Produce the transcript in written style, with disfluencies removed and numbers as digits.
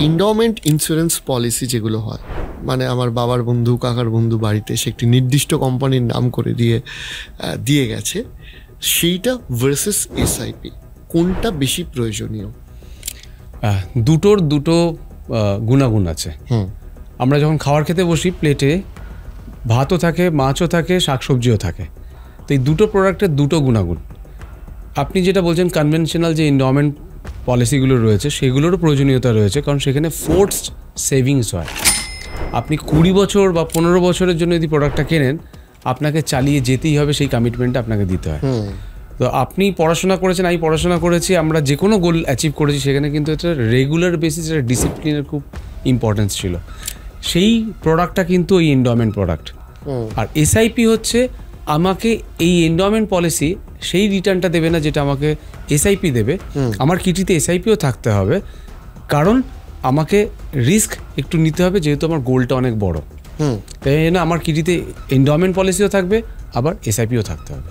Endowment insurance policy যেগুলো হয়, মানে আমার বাবার বন্ধু কাকার বন্ধু বাড়িতে সে একটি নির্দিষ্ট কোম্পানির নাম করে দিয়ে গেছে, সেইটা ভার্সেস এসআইপি কোনটা বেশি প্রয়োজনীয়? দুটোর দুটো গুণাগুণ আছে। আমরা যখন খাবার খেতে বসি, প্লেটে ভাতও থাকে, মাছও থাকে, শাকসবজিও থাকে। তো এই দুটো প্রোডাক্টের দুটো গুণাগুণ। আপনি যেটা বলছেন কনভেনশনাল যে এন্ডাওমেন্ট পলিসিগুলো রয়েছে সেগুলোরও প্রয়োজনীয়তা রয়েছে, কারণ সেখানে ফোর্সড সেভিংস হয়। আপনি 20 বছর বা 15 বছরের জন্য যদি প্রোডাক্টটা কেনেন, আপনাকে চালিয়ে যেতেই হবে, সেই কমিটমেন্টটা আপনাকে দিতে হয়। তো আপনি পড়াশোনা করেছেন, আমি পড়াশোনা করেছি, আমরা যে কোনো গোল অ্যাচিভ করেছি, সেখানে কিন্তু এটা রেগুলার বেসিস, এটা ডিসিপ্লিনের খুব ইম্পর্টেন্স ছিল। সেই প্রোডাক্টটা কিন্তু ওই এন্ডাওমেন্ট প্রোডাক্ট। আর এসআইপি হচ্ছে আমাকে এই এন্ডাওমেন্ট পলিসি সেই রিটার্নটা দেবে না যেটা আমাকে এসআইপি দেবে। আমার কিটিতে এসআইপিও থাকতে হবে, কারণ আমাকে রিস্ক একটু নিতে হবে, যেহেতু আমার গোলটা অনেক বড়। তাই জন্য আমার কিটিতে এন্ডাওমেন্ট পলিসিও থাকবে, আবার এসআইপিও থাকতে হবে।